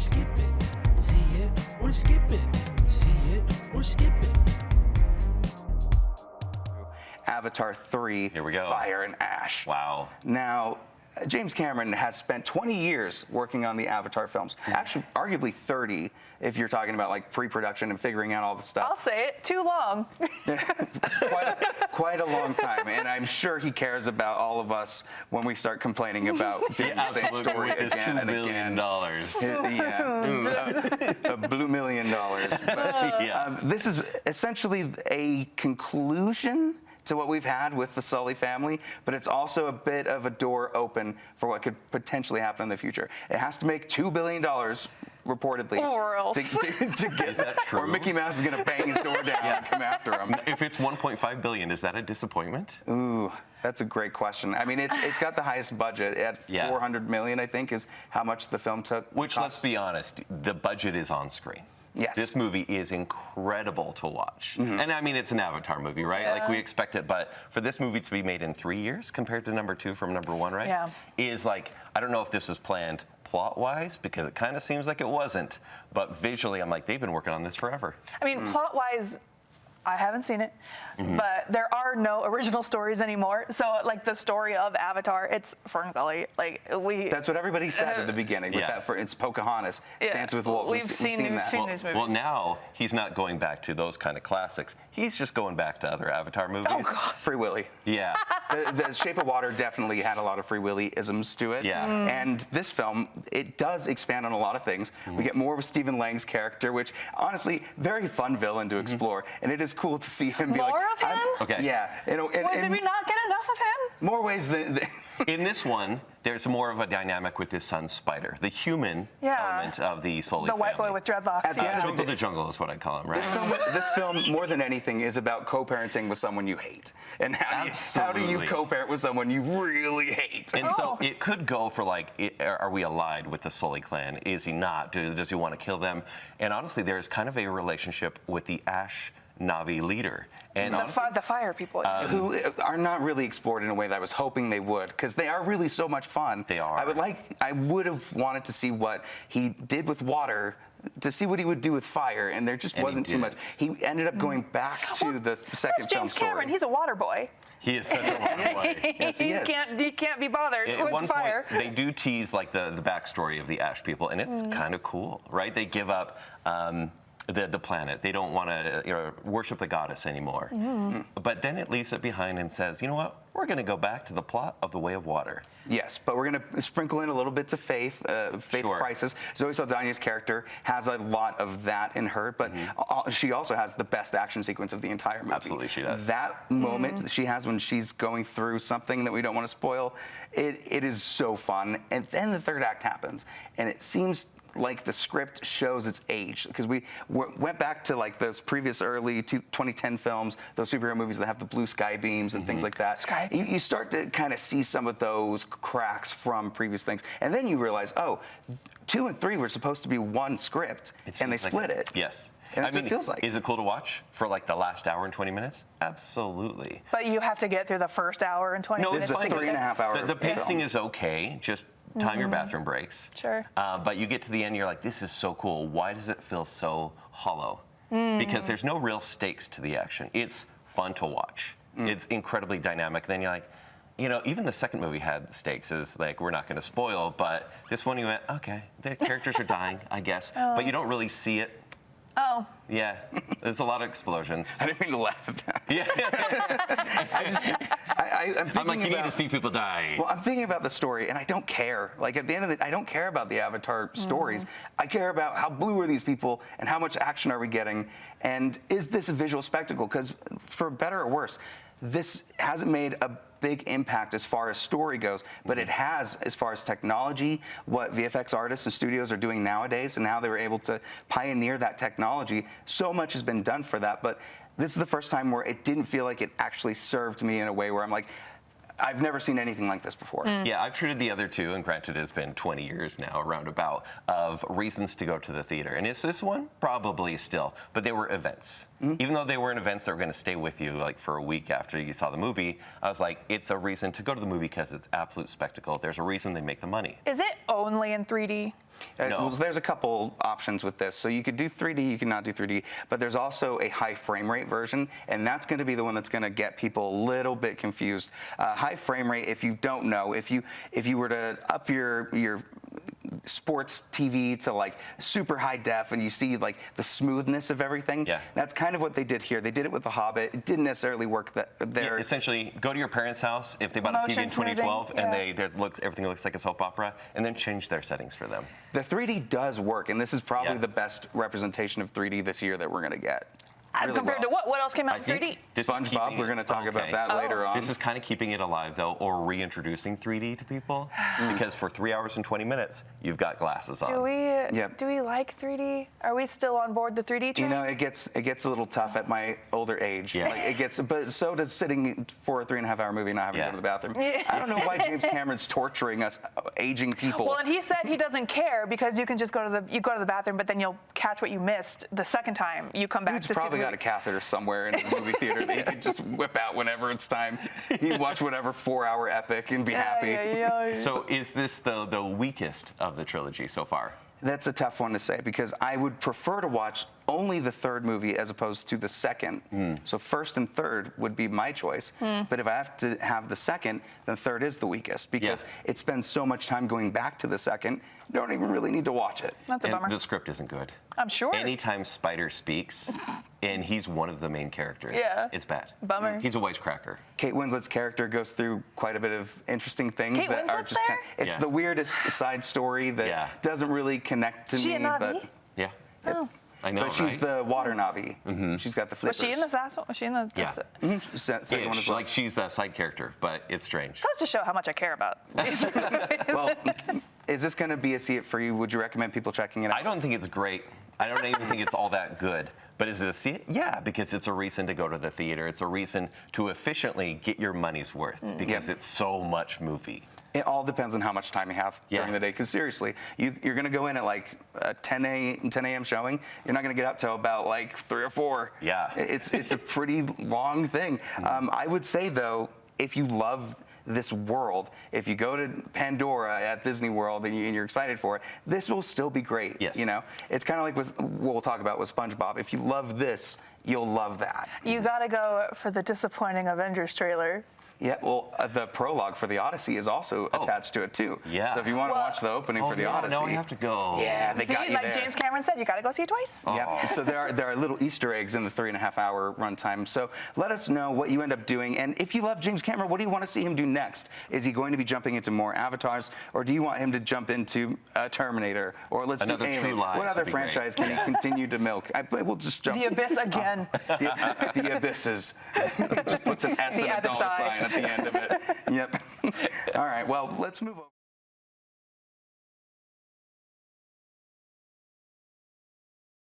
skip it. See it or skip it. See it or skip it. Avatar 3, Here we go. Fire and Ash. Wow. Now, James Cameron has spent 20 years working on the Avatar films. Actually, arguably 30 if you're talking about like pre-production and figuring out all the stuff. I'll say it, too long. Quite a long time, and I'm sure he cares about all of us when we start complaining about doing the same story It's again and $2 again. billion. Yeah, a blue $1 million. But, this is essentially a conclusion to what we've had with the Sully family, but it's also a bit of a door open for what could potentially happen in the future. It has to make $2 billion, reportedly. Or else. To get, Is that true? Or Mickey Mouse is going to bang his door down and come after him. If it's $1.5 billion, is that a disappointment? Ooh, that's a great question. I mean, it's got the highest budget at $400 million, I think, is how much the film took. Which, let's be honest, the budget is on screen. Yes. This movie is incredible to watch. And I mean, it's an Avatar movie, right? Yeah. Like, we expect it, but for this movie to be made in 3 years compared to number 2 from number 1, right? Yeah. Is like, I don't know if this was planned plot-wise, because it kind of seems like it wasn't, but visually, I'm like, they've been working on this forever. I mean, plot-wise, I haven't seen it, but there are no original stories anymore. So, like, the story of Avatar, it's Ferngully. Like, That's what everybody said at the beginning. With Yeah. that, it's Pocahontas, Dance with Wolves. We've seen that. these movies. Well, now he's not going back to those kind of classics. He's just going back to other Avatar movies. Oh, God. Free Willy. Yeah. The Shape of Water definitely had a lot of Free Willy-isms to it. Yeah. And this film, it does expand on a lot of things. We get more with Stephen Lang's character, which, honestly, very fun villain to explore. And it is cool to see him be like... More of him? Okay. Yeah. Did we not get enough of him? More ways than... In this one, there's more of a dynamic with his son Spider, the human element of the Sully The family. white boy with dreadlocks. At the end of Jungle to jungle is what I call him, right? This film, more than anything, is about co-parenting with someone you hate. And how do you Absolutely. co-parent with someone you really hate? And so it could go for like, are we allied with the Sully clan? Is he not? Does he want to kill them? And honestly, there's kind of a relationship with the Ash Navi leader. And honestly, The fire people. Who are not really explored in a way that I was hoping they would, because they are really so much fun. They are. I would have wanted to see what he did with water, to see what he would do with fire, and there just And he wasn't too much. didn't. He ended up going back to the second film James story. Cameron, he's a water boy. he is such a water boy. Yes, he is. He can't be bothered At one with fire. point, they do tease like the backstory of the Ash people, and it's kind of cool, right? They give up the planet. They don't want to worship the goddess anymore. But then it leaves it behind and says, you know what? We're going to go back to the plot of The Way of Water. Yes, but we're going to sprinkle in a little bits of faith Sure. crisis. Zoe Saldana's character has a lot of that in her, but she also has the best action sequence of the entire movie. Absolutely, she does. That moment she has when she's going through something that we don't want to spoil, it is so fun. And then the third act happens, and it seems like the script shows its age, because we went back to like those previous early 2010 films, those superhero movies that have the blue sky beams and things like that. You start to kind of see some of those cracks from previous things, and then you realize, oh, 2 and 3 were supposed to be one script, and they split it. Yes. And that's what it feels like. Is it cool to watch for like the last hour and 20 minutes? Absolutely. But you have to get through the first hour and 20 No, minutes. This is a to get 3.5 there. hour The pacing film. is okay. Just time your bathroom breaks. Sure. But you get to the end, you're like, this is so cool. Why does it feel so hollow? Because there's no real stakes to the action. It's fun to watch. It's incredibly dynamic. Then you're like, even the second movie had stakes. Is like, we're not going to spoil, but this one you went, okay, the characters are dying, I guess, but you don't really see it. Oh. Yeah, there's a lot of explosions. I didn't mean to laugh at that. Yeah. I'm like, you need to see people die. Well, I'm thinking about the story, and I don't care. Like, at the end of it, I don't care about the Avatar stories. I care about how blue are these people, and how much action are we getting, and is this a visual spectacle? Because for better or worse, this hasn't made a big impact as far as story goes, but it has as far as technology, what VFX artists and studios are doing nowadays, and how they were able to pioneer that technology. So much has been done for that, but this is the first time where it didn't feel like it actually served me in a way where I'm like, I've never seen anything like this before. Yeah, I've treated the other two, and granted it's been 20 years now, roundabout, of reasons to go to the theater. And is this one? Probably still. But they were events. Even though they weren't events that were going to stay with you like for a week after you saw the movie, I was like, it's a reason to go to the movie because it's absolute spectacle. There's a reason they make the money. Is it only in 3D? No. Well, there's a couple options with this. So you could do 3D, you can not do 3D, but there's also a high frame rate version, and that's going to be the one that's going to get people a little bit confused. High frame rate, if you don't know, if you were to up your sports TV to like super high def and you see like the smoothness of everything, that's kind of what they did here. They did it with The Hobbit. It didn't necessarily work there. Essentially, go to your parents' house if they bought a TV in 2012 and everything looks like a soap opera, and then change their settings for them. The 3D does work, and this is probably the best representation of 3D this year that we're going to get. As really compared to what? What else came out in 3D? SpongeBob, we're going to talk about that later on. This is kind of keeping it alive, though, or reintroducing 3D to people. Because for 3 hours and 20 minutes, you've got glasses on. Do we like 3D? Are we still on board the 3D train? You know, it gets a little tough at my older age. Yeah. Like but so does sitting for a 3.5-hour movie and not having to go to the bathroom. I don't know why James Cameron's torturing us aging people. Well, and he said he doesn't care because you can just go to the bathroom, but then you'll catch what you missed the second time you come back to see the probably movie. got a catheter somewhere in the movie theater that he can just whip out whenever it's time. He can watch whatever 4-hour epic and be happy. So is this the weakest of the trilogy so far? That's a tough one to say because I would prefer to watch only the third movie as opposed to the second. So first and third would be my choice. But if I have to have the second, then third is the weakest because it spends so much time going back to the second, you don't even really need to watch it. That's a bummer. The script isn't good. I'm sure. Anytime Spider speaks, and he's one of the main characters, it's bad. Bummer. He's a wisecracker. Kate Winslet's character goes through quite a bit of interesting things Kate that are Winslet's just there? It's the weirdest side story that doesn't really connect to She me. a Navi? But I know, but she's the water Navi. She's got the flippers. Was she in the last one? Was she in the? Second one as well. Like she's a side character, but it's strange. Goes to show how much I care about these movies. Well, is this going to be a see it for you? Would you recommend people checking it out? I don't think it's great. I don't even think it's all that good. But is it a see it? Yeah, because it's a reason to go to the theater. It's a reason to efficiently get your money's worth because it's so much movie. It all depends on how much time you have during the day. Because seriously, you're going to go in at like a 10 a.m. showing. You're not going to get out till about like 3 or 4. Yeah. It's a pretty long thing. I would say though, if you love this world, if you go to Pandora at Disney World and you're excited for it, this will still be great. Yes. You know, it's kind of like what we'll talk about with SpongeBob. If you love this, you'll love that. You gotta go for the disappointing Avengers trailer. Yeah, well, the prologue for the Odyssey is also attached to it too. Yeah. So if you want to watch the opening for the Odyssey, now I have to go. Yeah, they got you like there. James Cameron said, you gotta go see it twice. Yeah. So there are little Easter eggs in the 3.5-hour runtime. So let us know what you end up doing, and if you love James Cameron, what do you want to see him do next? Is he going to be jumping into more Avatars, or do you want him to jump into Terminator, or let's Another do True Alien? Lies What other would be great. franchise can he continue to milk? We'll just jump. The Abyss again. The Abysses. Just puts an S The and a dollar Abyssai. sign at the end of it. Yep. All right. Well, let's move over.